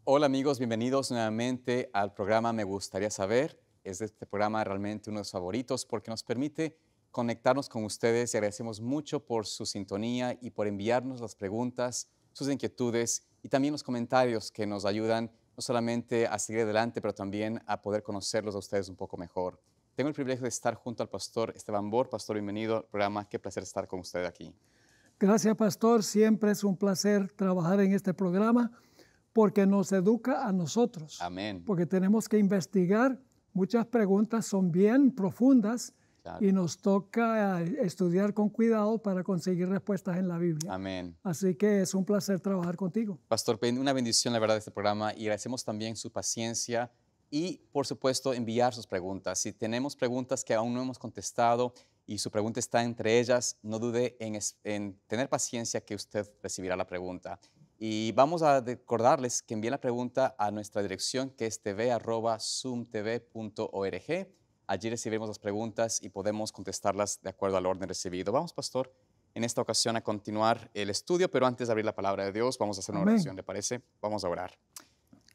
Hola amigos, bienvenidos nuevamente al programa Me Gustaría Saber. Este programa realmente uno de los favoritos porque nos permite conectarnos con ustedes y agradecemos mucho por su sintonía y por enviarnos las preguntas, sus inquietudes y también los comentarios que nos ayudan no solamente a seguir adelante, pero también a poder conocerlos a ustedes un poco mejor. Tengo el privilegio de estar junto al pastor Esteban Bor. Pastor, bienvenido al programa. Qué placer estar con usted aquí. Gracias, pastor. Siempre es un placer trabajar en este programa porque nos educa a nosotros, Amén. porque tenemos que investigar. Muchas preguntas son bien profundas y Claro. nos toca estudiar con cuidado para conseguir respuestas en la Biblia. Amén. Así que es un placer trabajar contigo. Pastor, una bendición, la verdad, de este programa y agradecemos también su paciencia y, por supuesto, enviar sus preguntas. Si tenemos preguntas que aún no hemos contestado y su pregunta está entre ellas, no dude en tener paciencia que usted recibirá la pregunta. Y vamos a recordarles que envíen la pregunta a nuestra dirección que es tv@zoomtv.org. Allí recibiremos las preguntas y podemos contestarlas de acuerdo al orden recibido. Vamos, Pastor, en esta ocasión a continuar el estudio, pero antes de abrir la palabra de Dios, vamos a hacer una Amén. oración, ¿le parece? Vamos a orar.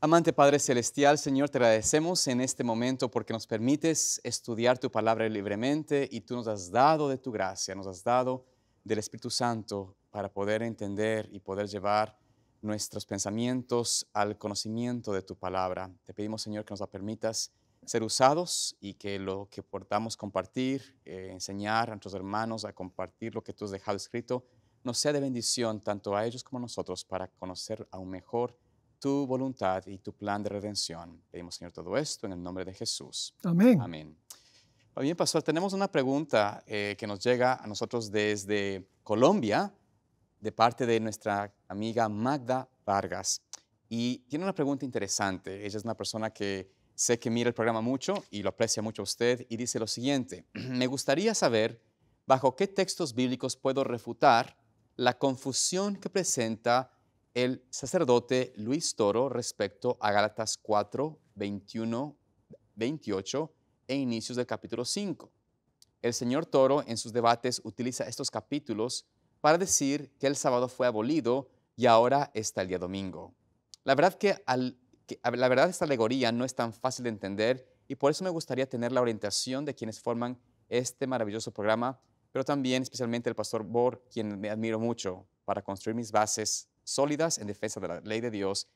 Amante Padre Celestial, Señor, te agradecemos en este momento porque nos permites estudiar tu palabra libremente y tú nos has dado de tu gracia, nos has dado del Espíritu Santo para poder entender y poder llevar nuestros pensamientos al conocimiento de tu palabra. Te pedimos, Señor, que nos la permitas ser usados y que lo que podamos compartir, enseñar a nuestros hermanos a compartir lo que tú has dejado escrito, nos sea de bendición tanto a ellos como a nosotros para conocer aún mejor tu voluntad y tu plan de redención. Pedimos, Señor, todo esto en el nombre de Jesús. Amén. Amén. Bien, pastor, tenemos una pregunta que nos llega a nosotros desde Colombia, de parte de nuestra amiga Magda Vargas. Y tiene una pregunta interesante. Ella es una persona que sé que mira el programa mucho y lo aprecia mucho a usted y dice lo siguiente. Me gustaría saber bajo qué textos bíblicos puedo refutar la confusión que presenta el sacerdote Luis Toro respecto a Gálatas 4, 21, 28 e inicios del capítulo 5. El señor Toro en sus debates utiliza estos capítulos para decir que el sábado fue abolido y ahora está el día domingo. La verdad la verdad esta alegoría no es tan fácil de entender y por eso me gustaría tener la orientación de quienes forman este maravilloso programa, pero también especialmente el pastor Bor, quien me admiro mucho para construir mis bases sólidas en defensa de la ley de Dios,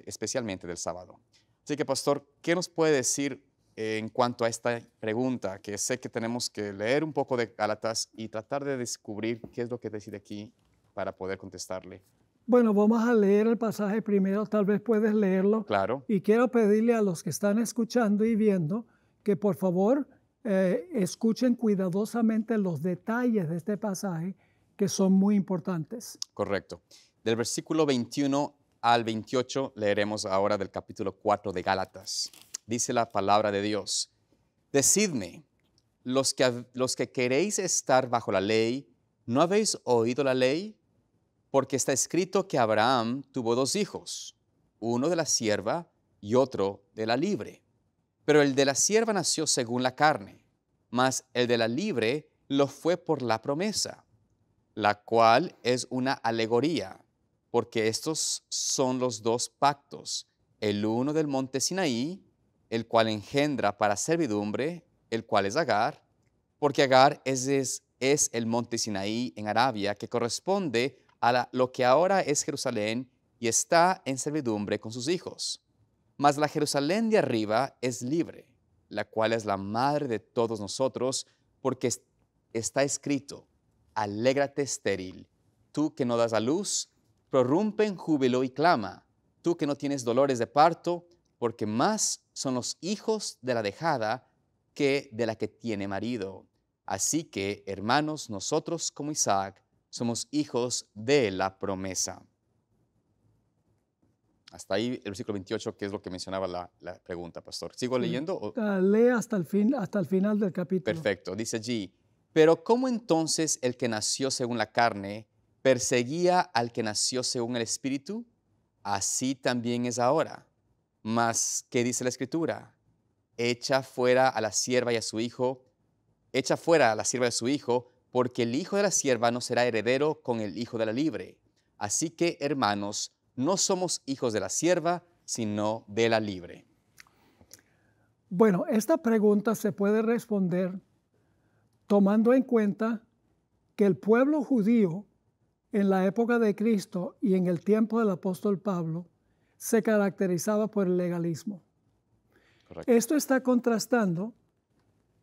especialmente del sábado. Así que, pastor, ¿qué nos puede decir en cuanto a esta pregunta? Que sé que tenemos que leer un poco de Gálatas y tratar de descubrir qué es lo que decide aquí para poder contestarle. Bueno, vamos a leer el pasaje primero, tal vez puedes leerlo. Claro, Y quiero pedirle a los que están escuchando y viendo que por favor escuchen cuidadosamente los detalles de este pasaje que son muy importantes. correcto. Del versículo 21 al 28 leeremos ahora del capítulo 4 de Gálatas. Dice la palabra de Dios: Decidme, los que queréis estar bajo la ley, ¿no habéis oído la ley? Porque está escrito que Abraham tuvo dos hijos, uno de la sierva y otro de la libre. Pero el de la sierva nació según la carne, mas el de la libre lo fue por la promesa, la cual es una alegoría, porque estos son los dos pactos, el uno del monte Sinaí, el cual engendra para servidumbre, el cual es Agar, porque Agar es el monte Sinaí en Arabia, que corresponde a lo que ahora es Jerusalén y está en servidumbre con sus hijos. Mas la Jerusalén de arriba es libre, la cual es la madre de todos nosotros, porque está escrito: Alégrate estéril, tú que no das a luz, prorrumpe en júbilo y clama, tú que no tienes dolores de parto, porque más son los hijos de la dejada que de la que tiene marido. Así que, hermanos, nosotros como Isaac somos hijos de la promesa. Hasta ahí el versículo 28, que es lo que mencionaba la pregunta, pastor. ¿Sigo Sí. leyendo? Lee hasta el fin, hasta el final del capítulo. Perfecto, dice allí, pero ¿cómo entonces el que nació según la carne perseguía al que nació según el Espíritu? Así también es ahora. Mas, ¿qué dice la Escritura? Echa fuera a la sierva y a su hijo, echa fuera a la sierva de su hijo, porque el hijo de la sierva no será heredero con el hijo de la libre. Así que, hermanos, no somos hijos de la sierva, sino de la libre. Bueno, esta pregunta se puede responder tomando en cuenta que el pueblo judío en la época de Cristo y en el tiempo del apóstol Pablo se caracterizaba por el legalismo. Correcto. Esto está contrastando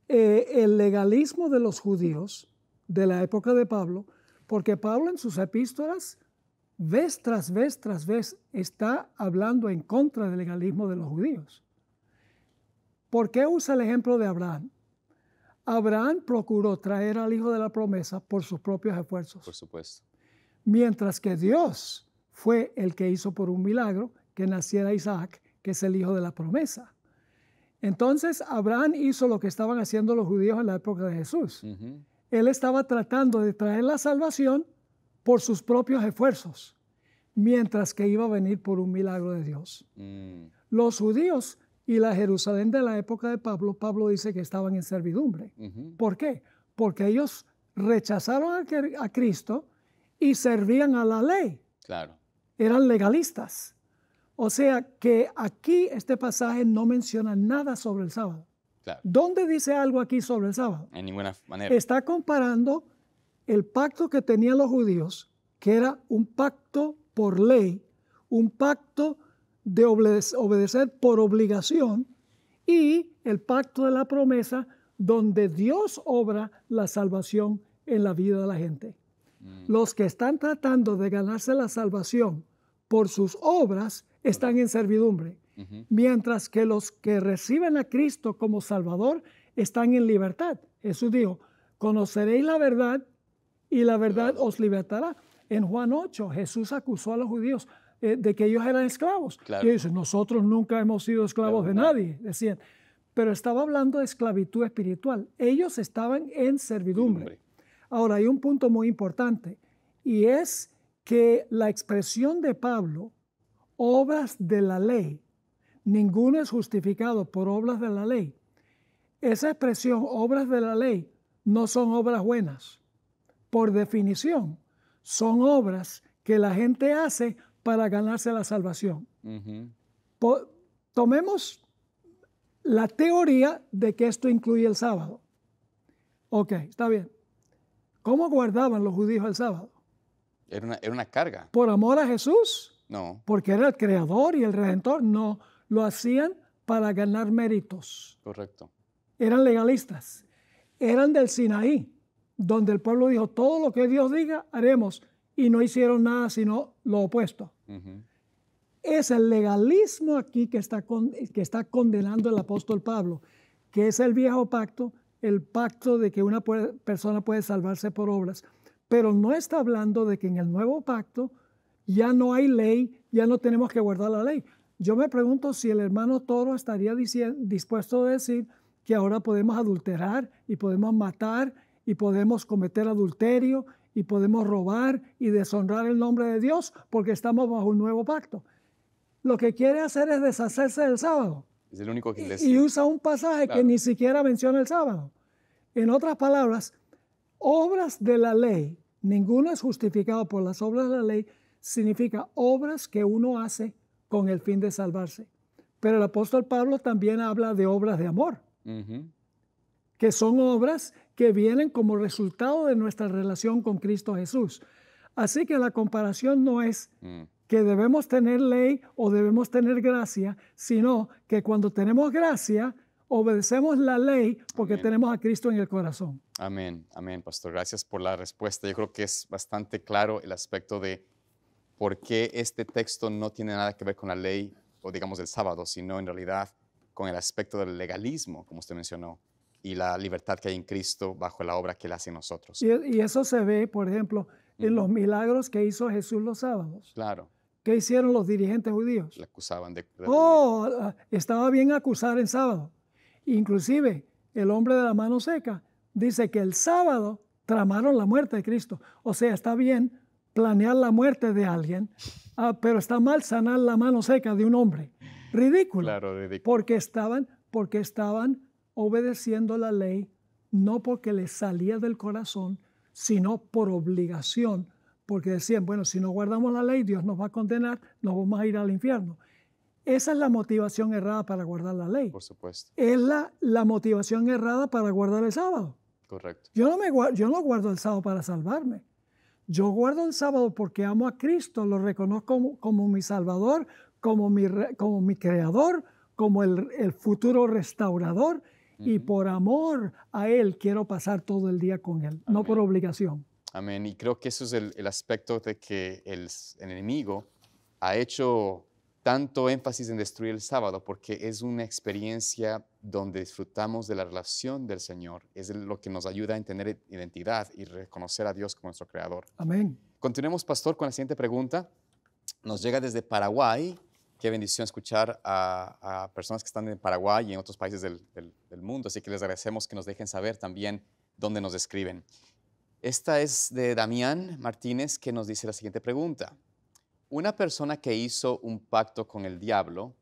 el legalismo de los judíos de la época de Pablo, porque Pablo en sus epístolas, vez tras vez tras vez, está hablando en contra del legalismo de los judíos. ¿Por qué usa el ejemplo de Abraham? Abraham procuró traer al hijo de la promesa por sus propios esfuerzos. Por supuesto. Mientras que Dios fue el que hizo por un milagro que naciera Isaac, que es el hijo de la promesa. Entonces Abraham hizo lo que estaban haciendo los judíos en la época de Jesús. Él estaba tratando de traer la salvación por sus propios esfuerzos, mientras que iba a venir por un milagro de Dios. Los judíos y la Jerusalén de la época de Pablo, Pablo dice que estaban en servidumbre. ¿Por qué? Porque ellos rechazaron a Cristo y servían a la ley. Claro. Eran legalistas. O sea que aquí este pasaje no menciona nada sobre el sábado. Claro. ¿Dónde dice algo aquí sobre el sábado? En ninguna manera. Está comparando el pacto que tenían los judíos, que era un pacto por ley, un pacto de obedecer por obligación, y el pacto de la promesa, donde Dios obra la salvación en la vida de la gente. Los que están tratando de ganarse la salvación por sus obras están en servidumbre, mientras que los que reciben a Cristo como Salvador están en libertad. Jesús dijo, conoceréis la verdad y la verdad os libertará. En Juan 8, Jesús acusó a los judíos de que ellos eran esclavos. Claro. Y ellos, nosotros nunca hemos sido esclavos de nadie, decían. Pero estaba hablando de esclavitud espiritual. Ellos estaban en servidumbre. Ahora, hay un punto muy importante, y es que la expresión de Pablo, obras de la ley, ninguno es justificado por obras de la ley. Esa expresión, obras de la ley, no son obras buenas. Por definición, son obras que la gente hace para ganarse la salvación. Tomemos la teoría de que esto incluye el sábado. Ok, está bien. ¿Cómo guardaban los judíos el sábado? Era una carga. ¿Por amor a Jesús? No. ¿Porque era el creador y el redentor? No, lo hacían para ganar méritos. Correcto. Eran legalistas. Eran del Sinaí, donde el pueblo dijo, todo lo que Dios diga, haremos. Y no hicieron nada sino lo opuesto. Es el legalismo aquí que está condenando el apóstol Pablo, que es el viejo pacto, el pacto de que una persona puede salvarse por obras. Pero no está hablando de que en el nuevo pacto ya no hay ley, ya no tenemos que guardar la ley. Yo me pregunto si el hermano Toro estaría dispuesto a decir que ahora podemos adulterar y podemos matar y podemos cometer adulterio y podemos robar y deshonrar el nombre de Dios porque estamos bajo un nuevo pacto. Lo que quiere hacer es deshacerse del sábado. Es el único que les... Y usa un pasaje que ni siquiera menciona el sábado. En otras palabras, obras de la ley, ninguno es justificado por las obras de la ley, significa obras que uno hace con el fin de salvarse. Pero el apóstol Pablo también habla de obras de amor, que son obras que vienen como resultado de nuestra relación con Cristo Jesús. Así que la comparación no es que debemos tener ley o debemos tener gracia, sino que cuando tenemos gracia, obedecemos la ley porque tenemos a Cristo en el corazón. Amén, amén, pastor. Gracias por la respuesta. Yo creo que es bastante claro el aspecto de por qué este texto no tiene nada que ver con la ley o digamos el sábado, sino en realidad con el aspecto del legalismo, como usted mencionó, y la libertad que hay en Cristo bajo la obra que Él hace en nosotros. Y eso se ve, por ejemplo, en los milagros que hizo Jesús los sábados. Claro. ¿Qué hicieron los dirigentes judíos? Le acusaban de... Estaba bien acusar en sábado. Inclusive, el hombre de la mano seca dice que el sábado tramaron la muerte de Cristo. O sea, está bien planear la muerte de alguien, pero está mal sanar la mano seca de un hombre. Ridículo. Claro, ridículo. Porque estaban obedeciendo la ley, no porque les salía del corazón, sino por obligación, porque decían, bueno, si no guardamos la ley, Dios nos va a condenar, nos vamos a ir al infierno. Esa es la motivación errada para guardar la ley. Por supuesto. Es la motivación errada para guardar el sábado. Correcto. Yo no guardo el sábado para salvarme. Yo guardo el sábado porque amo a Cristo, lo reconozco como mi Salvador, como mi Creador, como el futuro restaurador, y por amor a Él quiero pasar todo el día con Él, no por obligación. Amén. Y creo que eso es el aspecto de que el enemigo ha hecho tanto énfasis en destruir el sábado, porque es una experiencia donde disfrutamos de la relación del Señor. Es lo que nos ayuda a tener identidad y reconocer a Dios como nuestro Creador. Amén. Continuemos, pastor, con la siguiente pregunta. Nos llega desde Paraguay. Qué bendición escuchar a personas que están en Paraguay y en otros países del mundo. Así que les agradecemos que nos dejen saber también dónde nos escriben. Esta es de Damián Martínez, que nos dice la siguiente pregunta. Una persona que hizo un pacto con el diablo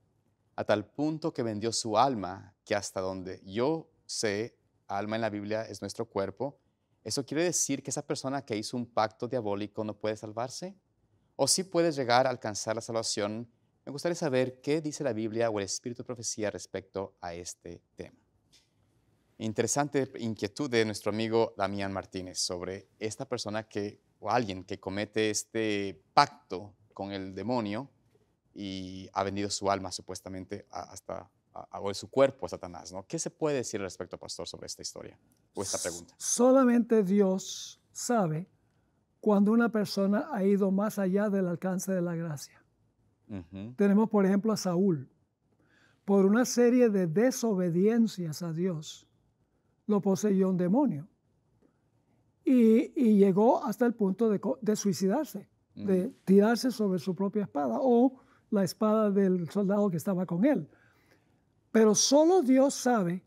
a tal punto que vendió su alma, que hasta donde yo sé, alma en la Biblia es nuestro cuerpo, ¿eso quiere decir que esa persona que hizo un pacto diabólico no puede salvarse? ¿O sí puede llegar a alcanzar la salvación? Me gustaría saber qué dice la Biblia o el Espíritu de Profecía respecto a este tema. Interesante inquietud de nuestro amigo Damián Martínez sobre esta persona o alguien que comete este pacto con el demonio y ha vendido su alma supuestamente o su cuerpo a Satanás, ¿no? ¿Qué se puede decir respecto, pastor, sobre esta historia o esta pregunta? Solamente Dios sabe cuando una persona ha ido más allá del alcance de la gracia. Tenemos, por ejemplo, a Saúl. Por una serie de desobediencias a Dios, lo poseyó un demonio. Y llegó hasta el punto de suicidarse, de tirarse sobre su propia espada o la espada del soldado que estaba con él. Pero solo Dios sabe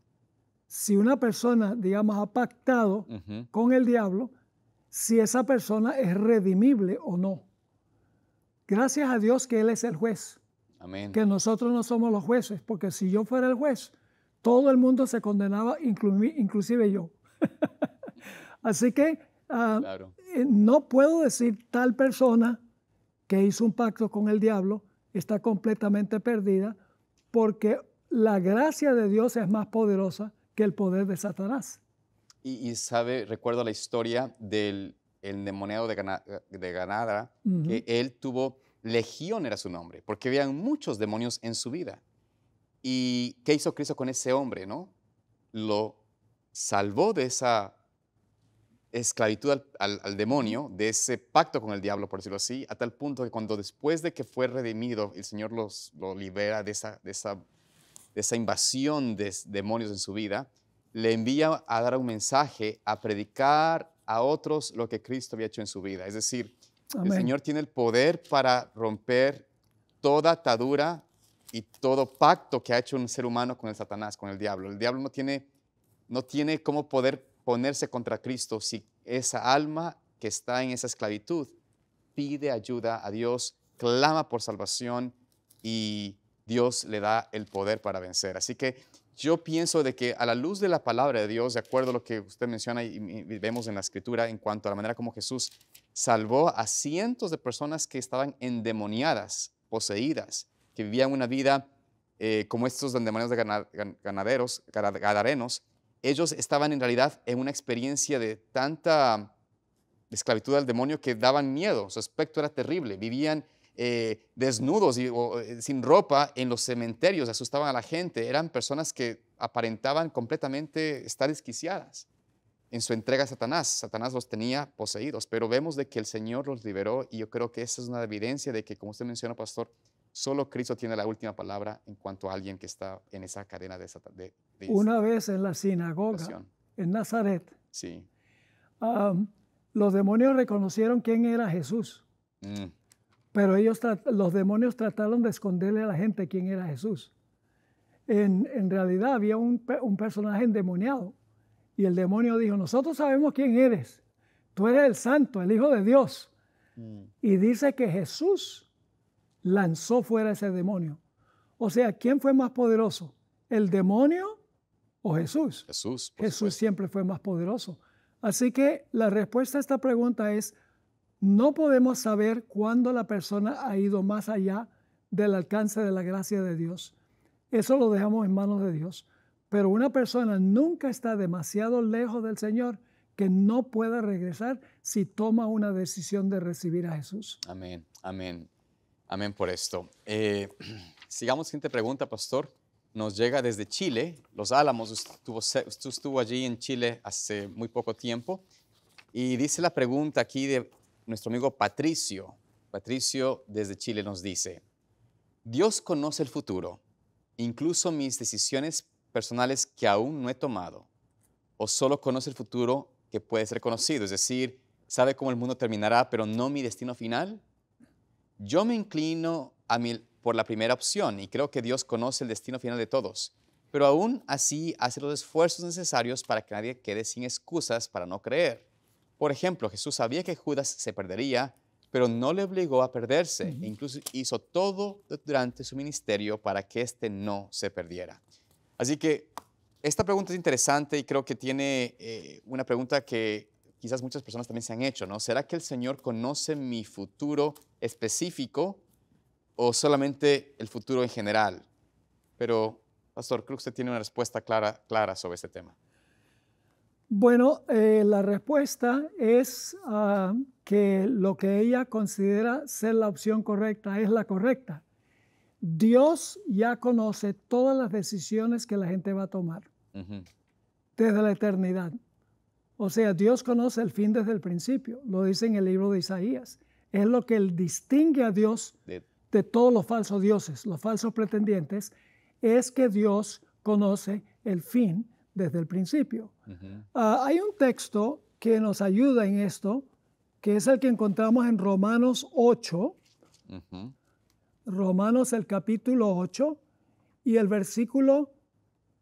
si una persona, digamos, ha pactado con el diablo, si esa persona es redimible o no. Gracias a Dios que Él es el juez. Amén. Que nosotros no somos los jueces, porque si yo fuera el juez, todo el mundo se condenaba, inclusive yo. Así que Claro. no puedo decir tal persona que hizo un pacto con el diablo está completamente perdida, porque la gracia de Dios es más poderosa que el poder de Satanás. Y sabe, recuerdo la historia del endemoniado de Gadara, que él tuvo, Legión era su nombre, porque habían muchos demonios en su vida. ¿Y qué hizo Cristo con ese hombre, no? Lo salvó de esa esclavitud al demonio, de ese pacto con el diablo, por decirlo así, a tal punto que cuando después de que fue redimido, el Señor lo libera de esa invasión de demonios en su vida, le envía a dar un mensaje, a predicar a otros lo que Cristo había hecho en su vida. Es decir, Amén. el Señor tiene el poder para romper toda atadura y todo pacto que ha hecho un ser humano con el Satanás, con el diablo. El diablo no tiene cómo poder ponerse contra Cristo si esa alma que está en esa esclavitud pide ayuda a Dios, clama por salvación y Dios le da el poder para vencer. Así que yo pienso de que a la luz de la palabra de Dios, de acuerdo a lo que usted menciona y vemos en la Escritura en cuanto a la manera como Jesús salvó a cientos de personas que estaban endemoniadas, poseídas, que vivían una vida como estos endemoniados de gadarenos, ellos estaban en realidad en una experiencia de tanta esclavitud al demonio que daban miedo, su aspecto era terrible, vivían desnudos sin ropa en los cementerios, asustaban a la gente, eran personas que aparentaban completamente estar desquiciadas en su entrega a Satanás. Satanás los tenía poseídos, pero vemos de que el Señor los liberó y yo creo que esa es una evidencia de que, como usted menciona, pastor, solo Cristo tiene la última palabra en cuanto a alguien que está en esa cadena de Una vez en la sinagoga, situación. en Nazaret, Sí. Los demonios reconocieron quién era Jesús, pero los demonios trataron de esconderle a la gente quién era Jesús. En realidad había un personaje endemoniado y el demonio dijo, nosotros sabemos quién eres, tú eres el santo, el Hijo de Dios. Y dice que Jesús lanzó fuera ese demonio. O sea, ¿quién fue más poderoso? ¿El demonio o Jesús? Jesús, Jesús siempre fue más poderoso. Así que la respuesta a esta pregunta es, No podemos saber cuándo la persona ha ido más allá del alcance de la gracia de Dios. Eso lo dejamos en manos de Dios. Pero una persona nunca está demasiado lejos del Señor que no pueda regresar si toma una decisión de recibir a Jesús. Amén, amén, amén por esto. Sigamos, siguiente pregunta, pastor. Nos llega desde Chile, Los Álamos. Usted estuvo allí en Chile hace muy poco tiempo. Y dice la pregunta aquí de nuestro amigo Patricio. Patricio desde Chile nos dice, Dios conoce el futuro, incluso mis decisiones personales que aún no he tomado, o solo conoce el futuro que puede ser conocido, es decir, sabe cómo el mundo terminará, pero no mi destino final. Yo me inclino por la primera opción y creo que Dios conoce el destino final de todos, pero aún así hace los esfuerzos necesarios para que nadie quede sin excusas para no creer. Por ejemplo, Jesús sabía que Judas se perdería, pero no le obligó a perderse. Incluso hizo todo durante su ministerio para que éste no se perdiera. Así que esta pregunta es interesante y creo que tiene una pregunta que quizás muchas personas también se han hecho, ¿no? ¿Será que el Señor conoce mi futuro específico o solamente el futuro en general? Pero, pastor, creo que usted tiene una respuesta clara sobre este tema. Bueno, la respuesta es que lo que ella considera ser la opción correcta es la correcta. Dios ya conoce todas las decisiones que la gente va a tomar desde la eternidad. O sea, Dios conoce el fin desde el principio, lo dice en el libro de Isaías. Es lo que distingue a Dios de todos los falsos dioses, los falsos pretendientes, es que Dios conoce el fin desde el principio. Hay un texto que nos ayuda en esto, que es el que encontramos en Romanos 8, Romanos el capítulo 8 y el versículo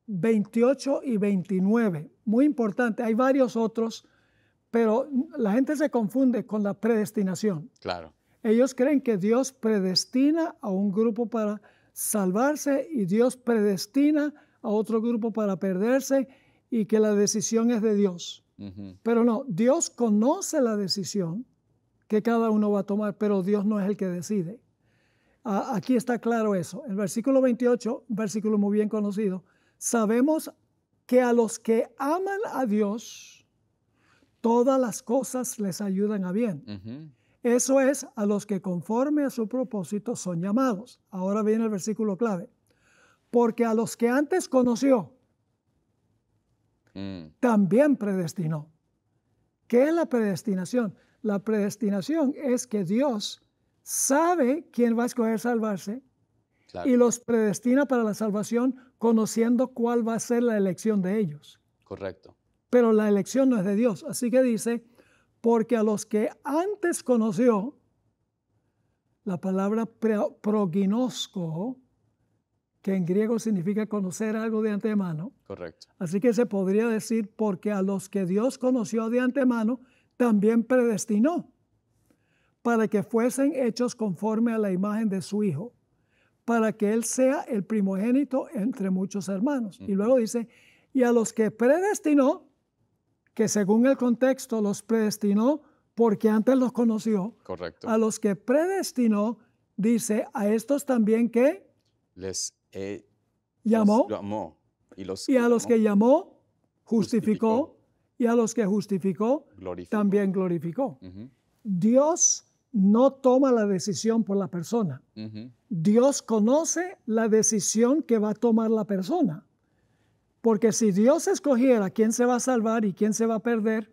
28 y 29. Muy importante, hay varios otros, pero la gente se confunde con la predestinación. Claro. Ellos creen que Dios predestina a un grupo para salvarse y Dios predestina a otro grupo para perderse y que la decisión es de Dios. Pero no, Dios conoce la decisión que cada uno va a tomar, pero Dios no es el que decide. Aquí está claro eso. El versículo 28, un versículo muy bien conocido, sabemos que a los que aman a Dios, todas las cosas les ayudan a bien. Eso es a los que conforme a su propósito son llamados. Ahora viene el versículo clave. Porque a los que antes conoció, también predestinó. ¿Qué es la predestinación? La predestinación es que Dios sabe quién va a escoger salvarse y los predestina para la salvación conociendo cuál va a ser la elección de ellos. Correcto. Pero la elección no es de Dios. Así que dice, porque a los que antes conoció, la palabra proginosko, que en griego significa conocer algo de antemano. Correcto. Así que se podría decir, porque a los que Dios conoció de antemano, también predestinó, para que fuesen hechos conforme a la imagen de su Hijo, para que Él sea el primogénito entre muchos hermanos. Y luego dice, y a los que predestinó, que según el contexto los predestinó porque antes los conoció. Correcto. A los que predestinó, dice, a estos también que llamó. Y a los que llamó, justificó. Y a los que justificó, también glorificó. Dios no toma la decisión por la persona. Dios conoce la decisión que va a tomar la persona. Porque si Dios escogiera quién se va a salvar y quién se va a perder,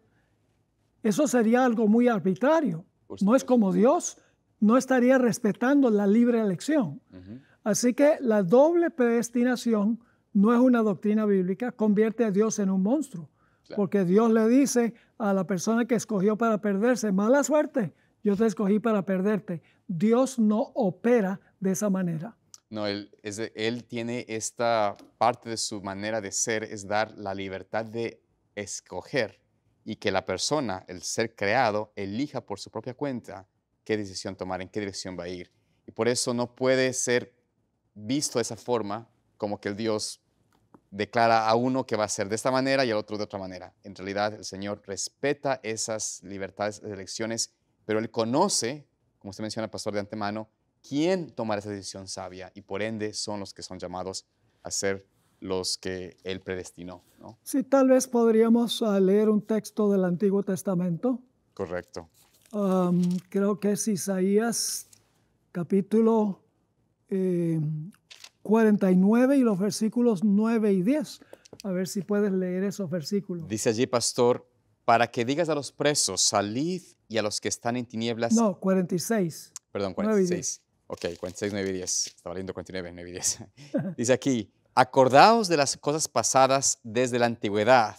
eso sería algo muy arbitrario. No es como Dios, no estaría respetando la libre elección. Así que la doble predestinación no es una doctrina bíblica, convierte a Dios en un monstruo. Claro. Porque Dios le dice a la persona que escogió para perderse, mala suerte, yo te escogí para perderte. Dios no opera de esa manera. No, él tiene esta parte de su manera de ser, es dar la libertad de escoger y que la persona, el ser creado, elija por su propia cuenta qué decisión tomar, en qué dirección va a ir. Y por eso no puede ser visto de esa forma, como que el Dios declara a uno que va a ser de esta manera y al otro de otra manera. En realidad, el Señor respeta esas libertades de elecciones Pero Él conoce, como usted menciona, pastor, de antemano, quién tomará esa decisión sabia y por ende son los que son llamados a ser los que Él predestinó, ¿no? Sí, tal vez podríamos leer un texto del Antiguo Testamento. Correcto. Creo que es Isaías capítulo 49 y los versículos 9 y 10. A ver si puedes leer esos versículos. Dice allí, pastor, para que digas a los presos, salid, y a los que están en tinieblas. No, 46. Perdón, 9 y 46. Ok, 46, 9 y 10. Estaba leyendo 49, 9 y 10. Dice aquí, acordaos de las cosas pasadas desde la antigüedad,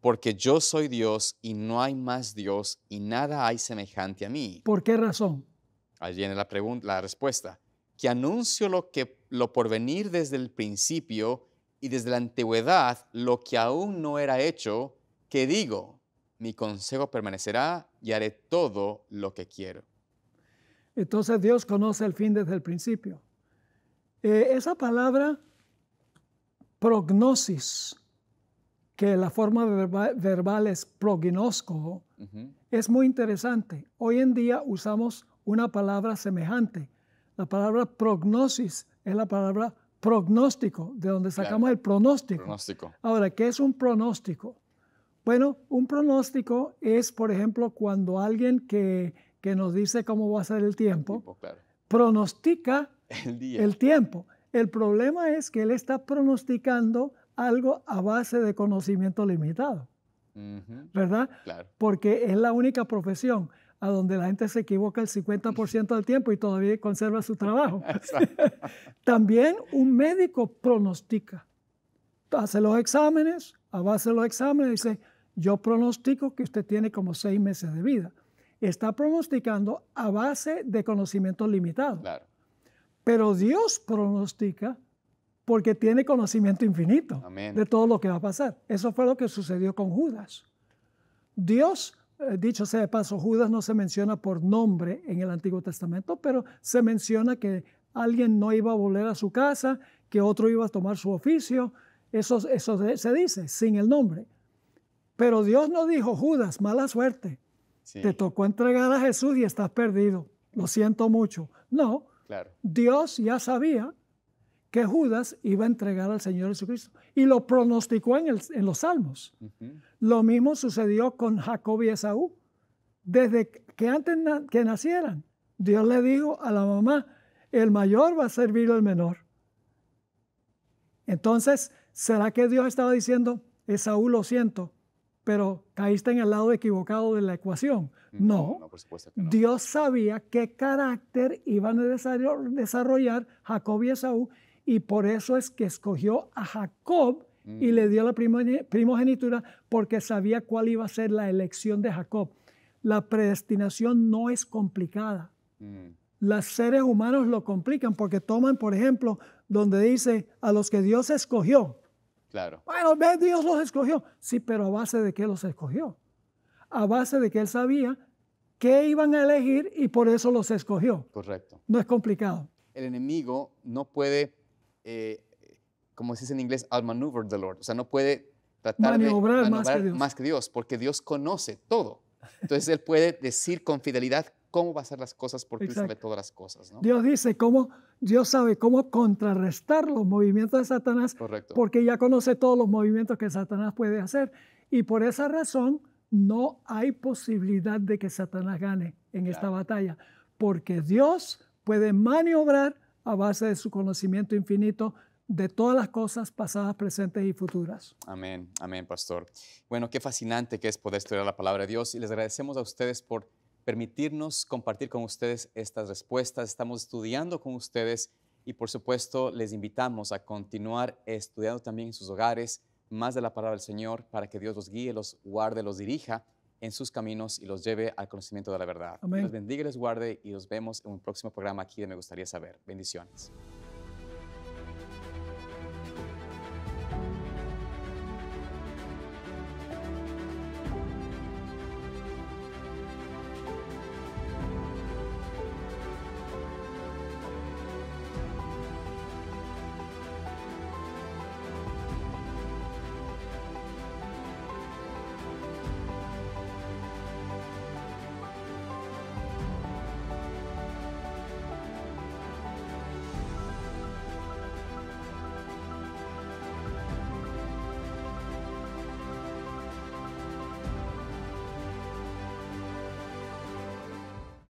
porque yo soy Dios y no hay más Dios y nada hay semejante a mí. ¿Por qué razón? Allí viene la respuesta. Que anuncio lo por venir desde el principio y desde la antigüedad lo que aún no era hecho, que digo, mi consejo permanecerá y haré todo lo que quiero. Entonces Dios conoce el fin desde el principio. Esa palabra prognosis, que la forma verbal es prognosco, es muy interesante. Hoy en día usamos una palabra semejante. La palabra prognosis es la palabra pronóstico, de donde sacamos el pronóstico. Pronóstico. Ahora, ¿qué es un pronóstico? Bueno, un pronóstico es, por ejemplo, cuando alguien que nos dice cómo va a ser el tiempo, Claro. pronostica El día. el tiempo. El problema es que él está pronosticando algo a base de conocimiento limitado, ¿verdad? Claro. Porque es la única profesión a donde la gente se equivoca el 50% del tiempo y todavía conserva su trabajo. También un médico pronostica. Hace los exámenes, a base de los exámenes dice, yo pronostico que usted tiene como 6 meses de vida. Está pronosticando a base de conocimiento limitado. Claro. Pero Dios pronostica porque tiene conocimiento infinito. Amén. De todo lo que va a pasar. Eso fue lo que sucedió con Judas. Dios, dicho sea de paso, Judas no se menciona por nombre en el Antiguo Testamento, pero se menciona que alguien no iba a volver a su casa, que otro iba a tomar su oficio. Eso se dice sin el nombre. Pero Dios no dijo, Judas, mala suerte. Sí. Te tocó entregar a Jesús y estás perdido. Lo siento mucho. No, Claro. Dios ya sabía que Judas iba a entregar al Señor Jesucristo y lo pronosticó en los Salmos. Lo mismo sucedió con Jacob y Esaú. Desde que antes que nacieran, Dios le dijo a la mamá, el mayor va a servir al menor. Entonces, ¿será que Dios estaba diciendo, Esaú, lo siento, pero caíste en el lado equivocado de la ecuación? No, por supuesto que no. Dios sabía qué carácter iban a desarrollar Jacob y Esaú, y por eso es que escogió a Jacob y le dio la primogenitura, porque sabía cuál iba a ser la elección de Jacob. La predestinación no es complicada. Los seres humanos lo complican porque toman, por ejemplo, donde dice a los que Dios escogió. Claro. Bueno, Dios los escogió. Sí, pero ¿a base de qué los escogió? A base de que Él sabía qué iban a elegir y por eso los escogió. Correcto. No es complicado. El enemigo no puede, como se dice en inglés, outmaneuver the Lord. O sea, no puede tratar Maniobrar de más que Dios. porque Dios conoce todo. Entonces, Él puede decir con fidelidad cómo va a hacer las cosas porque Él sabe todas las cosas, ¿no? Dios dice Dios sabe cómo contrarrestar los movimientos de Satanás. Correcto. Porque ya conoce todos los movimientos que Satanás puede hacer. Y por esa razón no hay posibilidad de que Satanás gane en esta batalla. Porque Dios puede maniobrar a base de su conocimiento infinito de todas las cosas pasadas, presentes y futuras. Amén, amén, pastor. Bueno, qué fascinante que es poder estudiar la palabra de Dios y les agradecemos a ustedes por permitirnos compartir con ustedes estas respuestas. Estamos estudiando con ustedes y por supuesto les invitamos a continuar estudiando también en sus hogares más de la palabra del Señor para que Dios los guíe, los guarde, los dirija en sus caminos y los lleve al conocimiento de la verdad. Amén. Los bendiga y les guarde y los vemos en un próximo programa aquí de Me Gustaría Saber. Bendiciones.